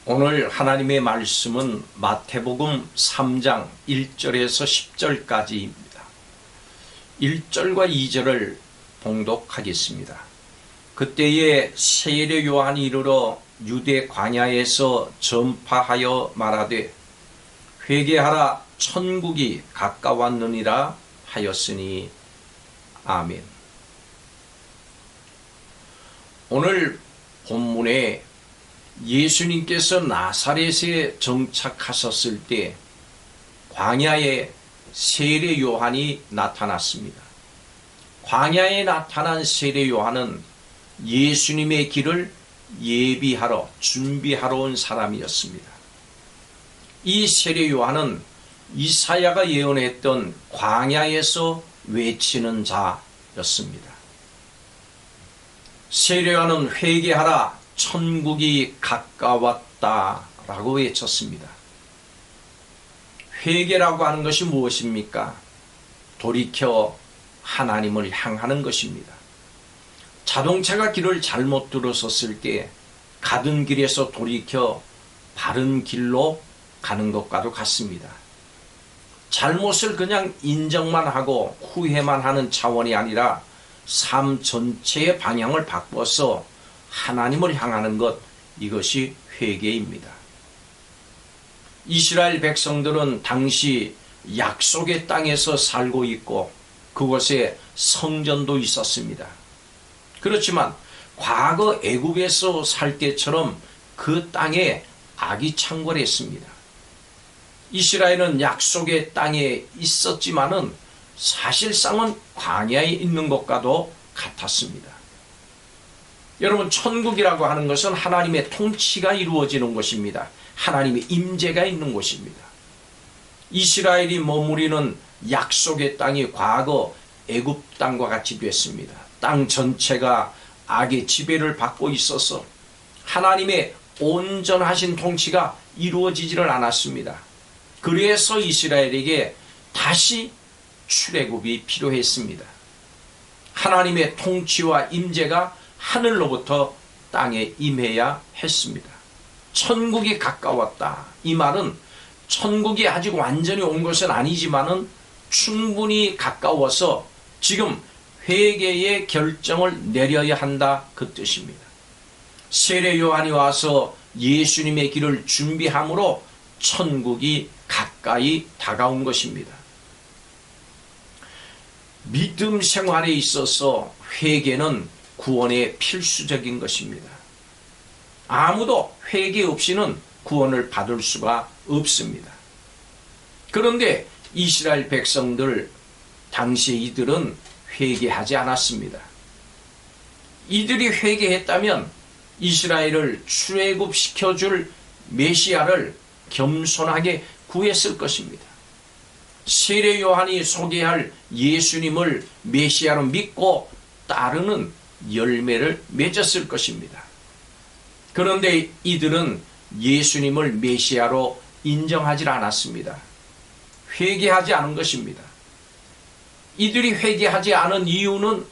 오늘 하나님의 말씀은 마태복음 3장 1절에서 10절까지입니다. 1절과 2절을 봉독하겠습니다. 그때에 세례 요한이 이르러 유대 광야에서 전파하여 말하되 회개하라 천국이 가까웠느니라 하였으니 아멘. 오늘 본문에 예수님께서 나사렛에 정착하셨을 때 광야에 세례 요한이 나타났습니다. 광야에 나타난 세례 요한은 예수님의 길을 예비하러 준비하러 온 사람이었습니다. 이 세례 요한은 이사야가 예언했던 광야에서 외치는 자였습니다. 세례 요한은 회개하라 천국이 가까웠다라고 외쳤습니다. 회개라고 하는 것이 무엇입니까? 돌이켜 하나님을 향하는 것입니다. 자동차가 길을 잘못 들어섰을 때 가던 길에서 돌이켜 바른 길로 가는 것과도 같습니다. 잘못을 그냥 인정만 하고 후회만 하는 차원이 아니라 삶 전체의 방향을 바꿔서 하나님을 향하는 것, 이것이 회개입니다. 이스라엘 백성들은 당시 약속의 땅에서 살고 있고 그곳에 성전도 있었습니다. 그렇지만 과거 애굽에서 살 때처럼 그 땅에 악이 창궐했습니다. 이스라엘은 약속의 땅에 있었지만은 사실상은 광야에 있는 것과도 같았습니다. 여러분, 천국이라고 하는 것은 하나님의 통치가 이루어지는 곳입니다. 하나님의 임재가 있는 곳입니다. 이스라엘이 머무리는 약속의 땅이 과거 애굽 땅과 같이 됐습니다. 땅 전체가 악의 지배를 받고 있어서 하나님의 온전하신 통치가 이루어지지를 않았습니다. 그래서 이스라엘에게 다시 출애굽이 필요했습니다. 하나님의 통치와 임재가 하늘로부터 땅에 임해야 했습니다. 천국이 가까웠다. 이 말은 천국이 아직 완전히 온 것은 아니지만은 충분히 가까워서 지금 회개의 결정을 내려야 한다, 그 뜻입니다. 세례 요한이 와서 예수님의 길을 준비함으로 천국이 가까이 다가온 것입니다. 믿음 생활에 있어서 회개는 구원의 필수적인 것입니다. 아무도 회개 없이는 구원을 받을 수가 없습니다. 그런데 이스라엘 백성들 당시에 이들은 회개하지 않았습니다. 이들이 회개했다면 이스라엘을 출애굽시켜줄 메시아를 겸손하게 구했을 것입니다. 세례 요한이 소개할 예수님을 메시아로 믿고 따르는 열매를 맺었을 것입니다. 그런데 이들은 예수님을 메시아로 인정하지 않았습니다. 회개하지 않은 것입니다. 이들이 회개하지 않은 이유는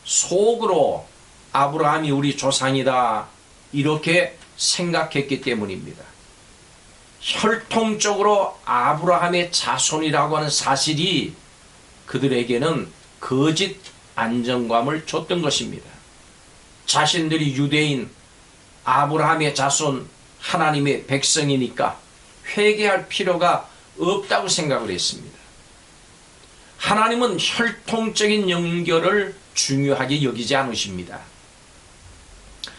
속으로 아브라함이 우리 조상이다 이렇게 생각했기 때문입니다. 혈통적으로 아브라함의 자손이라고 하는 사실이 그들에게는 거짓 안정감을 줬던 것입니다. 자신들이 유대인, 아브라함의 자손, 하나님의 백성이니까 회개할 필요가 없다고 생각을 했습니다. 하나님은 혈통적인 연결을 중요하게 여기지 않으십니다.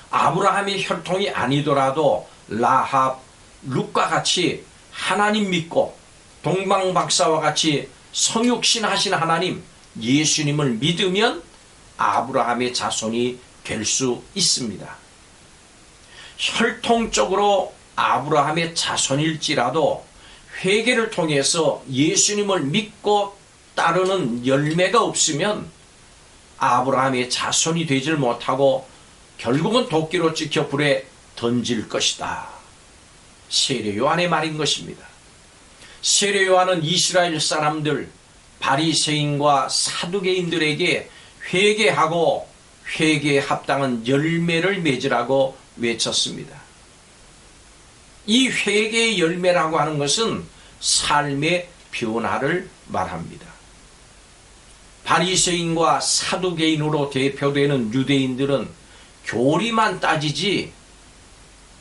아브라함의 혈통이 아니더라도 라합, 룻과 같이 하나님 믿고 동방박사와 같이 성육신하신 하나님 예수님을 믿으면 아브라함의 자손이 될 수 있습니다. 혈통적으로 아브라함의 자손일지라도 회개를 통해서 예수님을 믿고 따르는 열매가 없으면 아브라함의 자손이 되질 못하고 결국은 도끼로 찍혀 불에 던질 것이다. 세례 요한의 말인 것입니다. 세례 요한은 이스라엘 사람들, 바리새인과 사두개인들에게 회개하고 회개에 합당한 열매를 맺으라고 외쳤습니다. 이 회개의 열매라고 하는 것은 삶의 변화를 말합니다. 바리새인과 사두개인으로 대표되는 유대인들은 교리만 따지지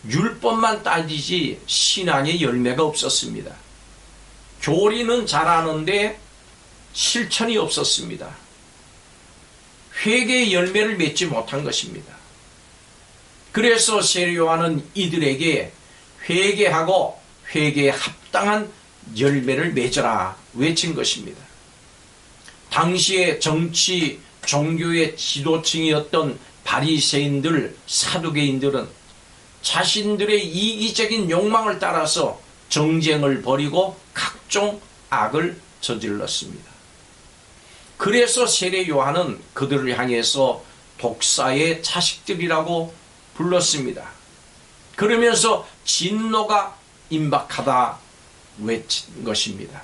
율법만 따지지 신앙의 열매가 없었습니다. 교리는 잘하는데 실천이 없었습니다. 회개의 열매를 맺지 못한 것입니다. 그래서 세례 요한은 이들에게 회개하고 회개에 합당한 열매를 맺어라 외친 것입니다. 당시의 정치, 종교의 지도층이었던 바리새인들, 사두개인들은 자신들의 이기적인 욕망을 따라서 정쟁을 벌이고 각종 악을 저질렀습니다. 그래서 세례 요한은 그들을 향해서 독사의 자식들이라고 불렀습니다. 그러면서 진노가 임박하다 외친 것입니다.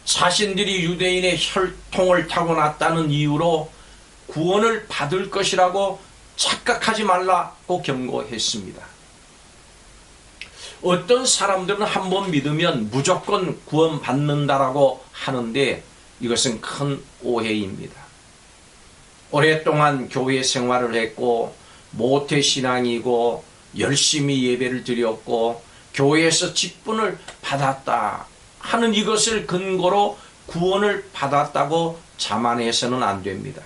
자신들이 유대인의 혈통을 타고났다는 이유로 구원을 받을 것이라고 착각하지 말라고 경고했습니다. 어떤 사람들은 한번 믿으면 무조건 구원받는다라고 하는데 이것은 큰 오해입니다. 오랫동안 교회 생활을 했고 모태신앙이고 열심히 예배를 드렸고 교회에서 직분을 받았다 하는 이것을 근거로 구원을 받았다고 자만해서는 안 됩니다.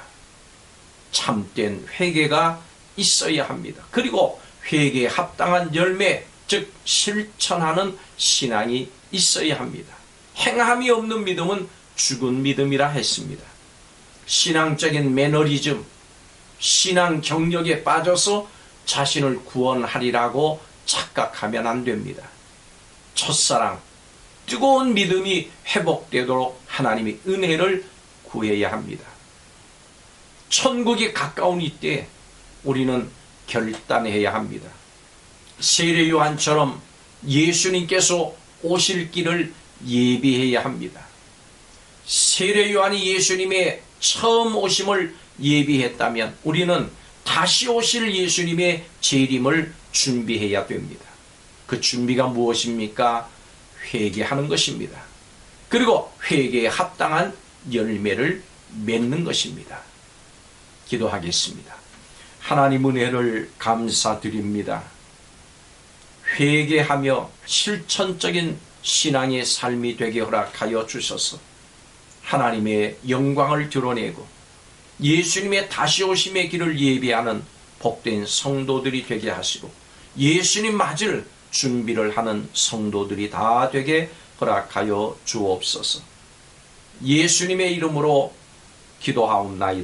참된 회개가 있어야 합니다. 그리고 회개에 합당한 열매, 즉 실천하는 신앙이 있어야 합니다. 행함이 없는 믿음은 죽은 믿음이라 했습니다. 신앙적인 매너리즘, 신앙 경력에 빠져서 자신을 구원하리라고 착각하면 안 됩니다. 첫사랑, 뜨거운 믿음이 회복되도록 하나님의 은혜를 구해야 합니다. 천국이 가까운 이때 우리는 결단해야 합니다. 세례 요한처럼 예수님께서 오실 길을 예비해야 합니다. 세례 요한이 예수님의 처음 오심을 예비했다면 우리는 다시 오실 예수님의 재림을 준비해야 됩니다. 그 준비가 무엇입니까? 회개하는 것입니다. 그리고 회개에 합당한 열매를 맺는 것입니다. 기도하겠습니다. 하나님 은혜를 감사드립니다. 회개하며 실천적인 신앙의 삶이 되게 허락하여 주셔서 하나님의 영광을 드러내고 예수님의 다시 오심의 길을 예비하는 복된 성도들이 되게 하시고 예수님 맞을 준비를 하는 성도들이 다 되게 허락하여 주옵소서. 예수님의 이름으로 기도하옵나이다.